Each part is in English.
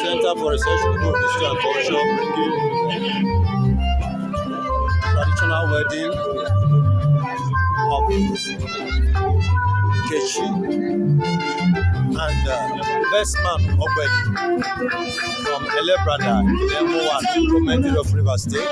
Center for Research in History and Culture, bringing traditional wedding of NKECHI and BESTMAN OGBOELI from Elibrada in Emohua, Community of River State.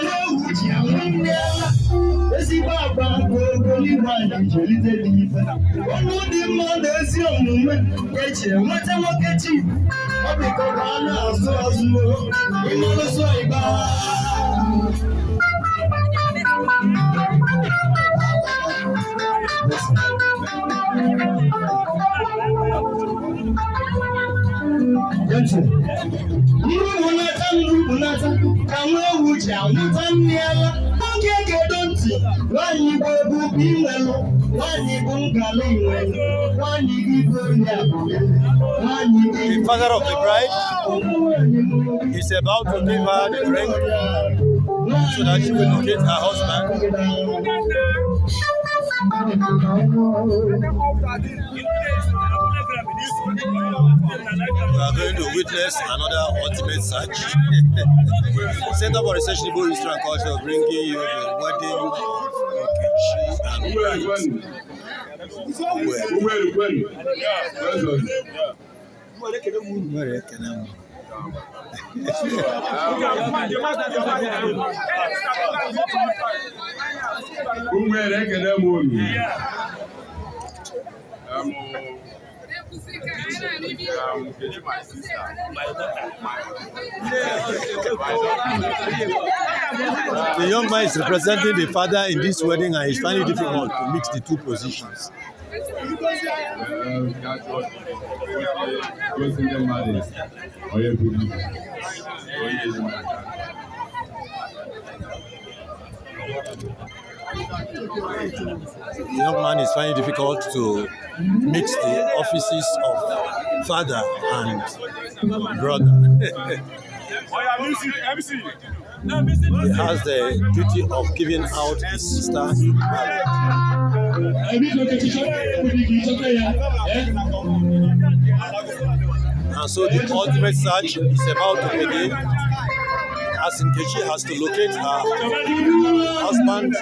The father of the bride is about to give her the drink so that she will locate her husband. We are going to witness another ultimate search. Center for Research in History and Culture bringing you the wedding of NKECHI and The young man is representing the father in this wedding and is finding it difficult to mix the two positions. The young man is finding it difficult to mix the offices of father and brother. He has the duty of giving out his sister in marriage. And so the ultimate search is about to begin, as NKECHI has to locate her husband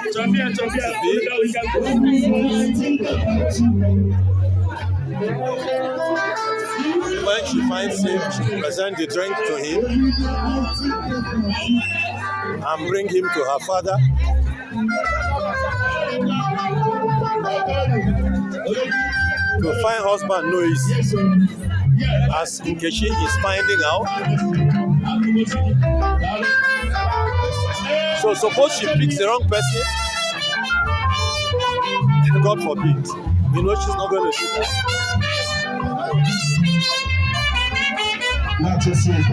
When she finds him, she will present the drink to him and bring him to her father. To find husband no easy, as NKECHI is finding out. So suppose she picks the wrong person, God forbid, you know she's not going to shoot her. Not to see it.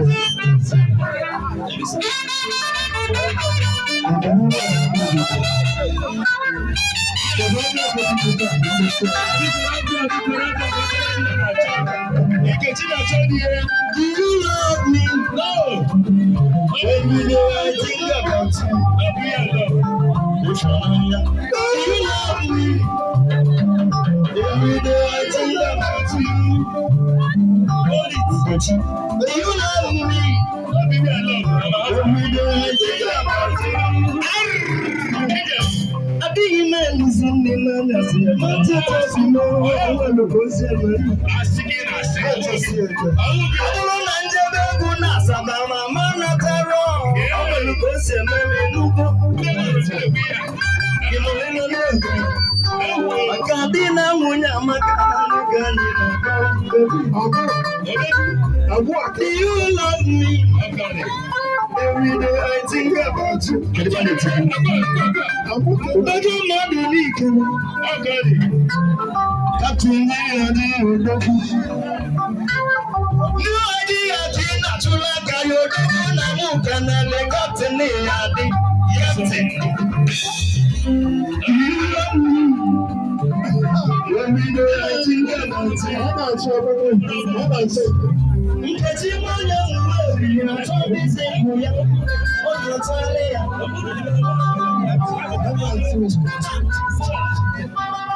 Do you love me? No. Every day I think about you. Do you love me? Every day I think about you. Do you love me? Every day I think about you. I think you man is in the man. I say, man, just you know, I want to go see him. I just see it. I don't know, man, I want to go see him. I can't be now when I'm a do you love me? Every day I think about you. But you're not unique. That's when I do. No idea, not to like your can I got to me. You love me.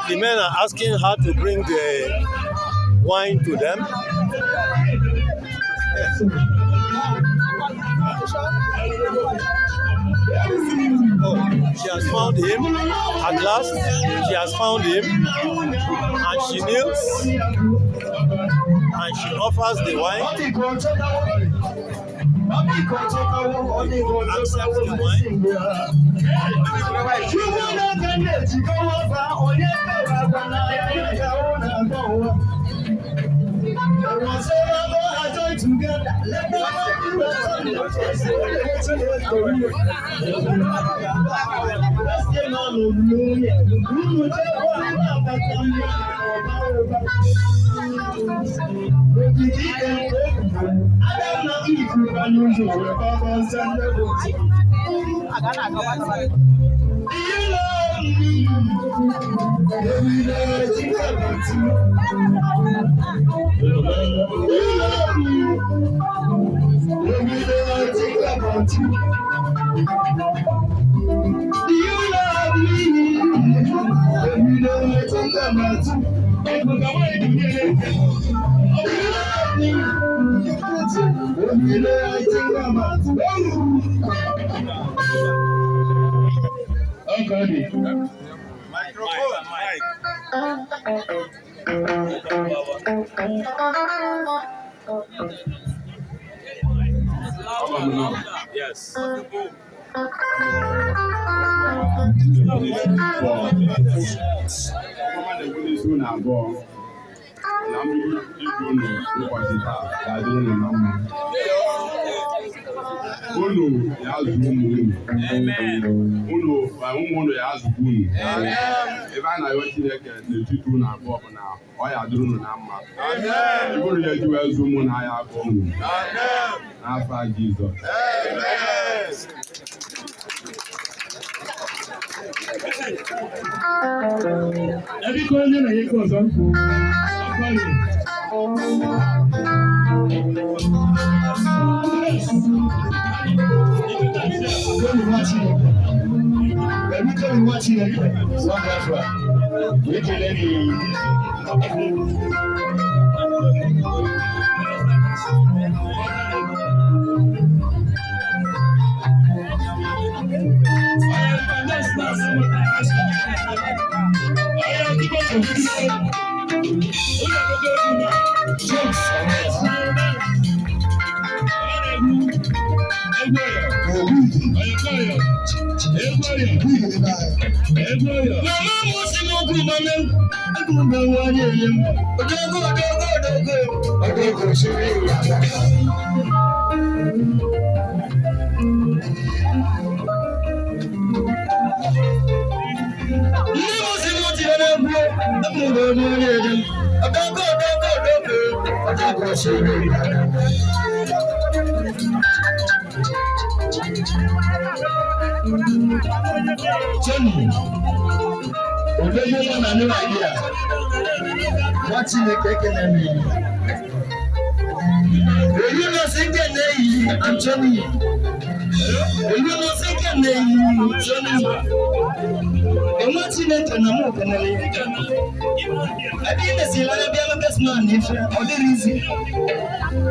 The men are asking her to bring the wine to them. Oh, she has found him. At last, she has found him. And she kneels. And she offers the wine. Accepts the wine. Yes.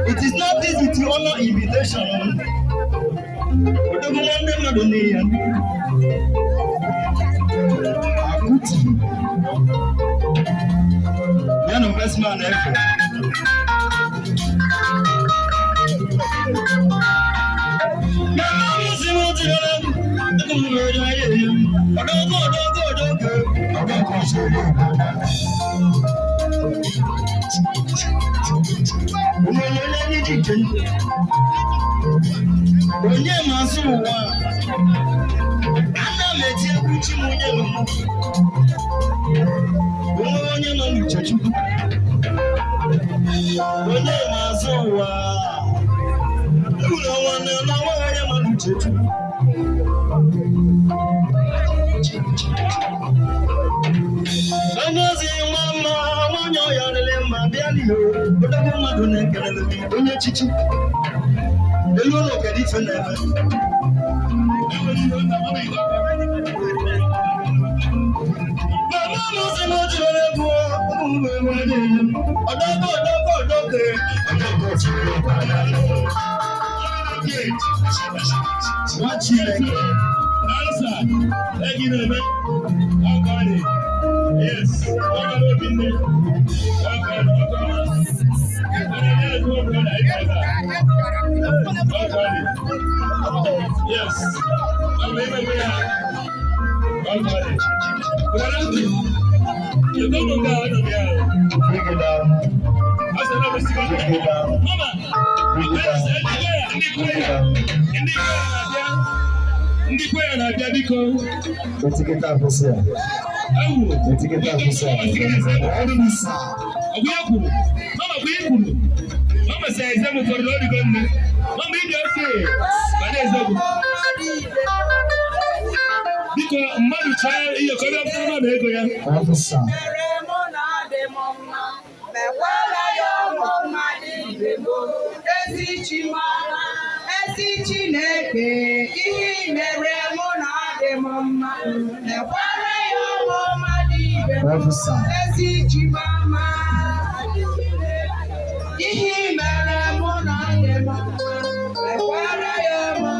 It is not easy to honor invitation. BESTMAN Yes, Mama says, I'm for the Lord. Mama, you okay? But there's no because mother child, you're going to have officer.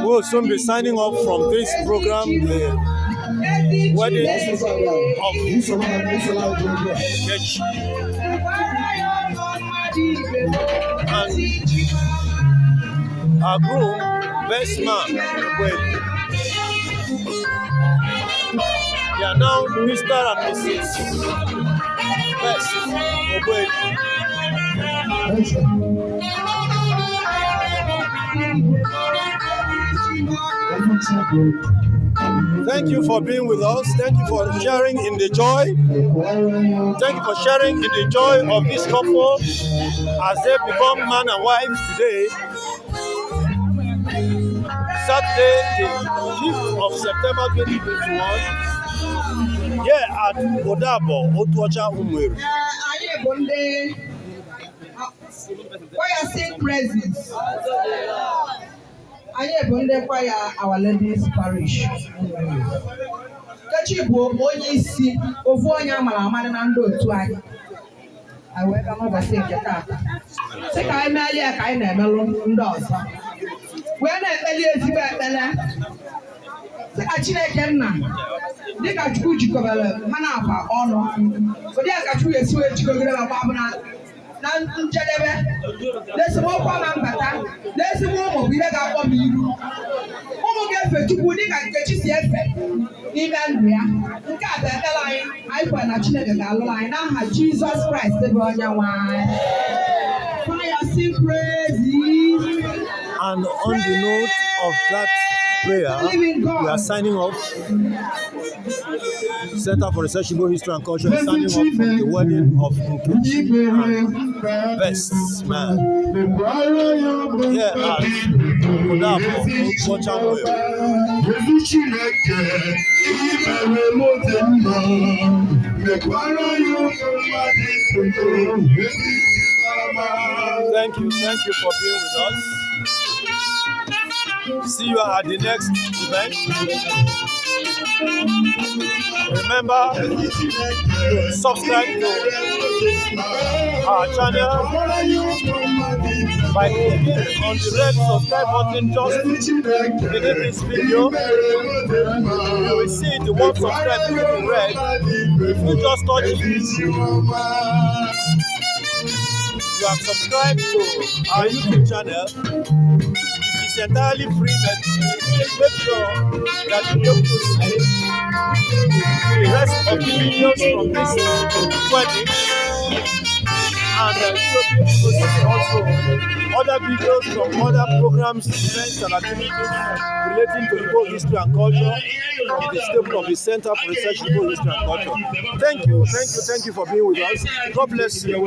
We'll soon be signing off from this program, the wedding of NKECHI and our groom, BESTMAN. They are now Mr. and Mrs. Best OGBOELI. Thank you for being with us. Thank you for sharing in the joy. Thank you for sharing in the joy of this couple as they become man and wife today, Saturday, the 5th of September 2021, here at Otuocha, Umueri. Choir sing praises. I am on the choir, Our Lady's Parish. NKECHI bụ onye isi ofu onye amara amara na ndị otu anyị. Anyị wee gaa n'ụbọchị nke taata. Sị ka anyị meeli ya ka anyị na-emelụ ndị ọzọ. Wee na-ekpeli ezigbo ekpele. Sị ka Chineke nna dịka Chukwu jikọbara mmanụ akwa ọnụ. Ụdị a ka Chukwu esi wee jikọgide akwa bụ na njedebe. N'esemokwu ama mbata. N'ezigbo ụmụ bụ ihe ga-akpọ m iru. Ụmụ ga-efe Chukwu dịka NKECHI si efe n'ime ndụ ya. Nke a bụ ekpere anyị kwere na Chineke ga-alụrụ anyị n'aha Jizọs Kraịst bụ onye nwe anyị. Choir sing praises. And on the note of that prayer, we are signing off. Center for Research in History and Culture is signing off from the wedding of NKECHI and BESTMAN. Here at Otuocha. Thank you for being with us. See you at the next event. Remember to subscribe to our channel by clicking on the red subscribe button just beneath this video. You will see the word subscribe in red. If you just touch it, you have subscribed to our YouTube channel. It's entirely free, but please make sure that you go to see the rest of the videos from this wedding, and you will be able to see also other videos from other programs, events, and activities relating to Igbo history and culture in the staple of the Center for Research in Igbo History and Culture. Thank you for being with us. God bless you.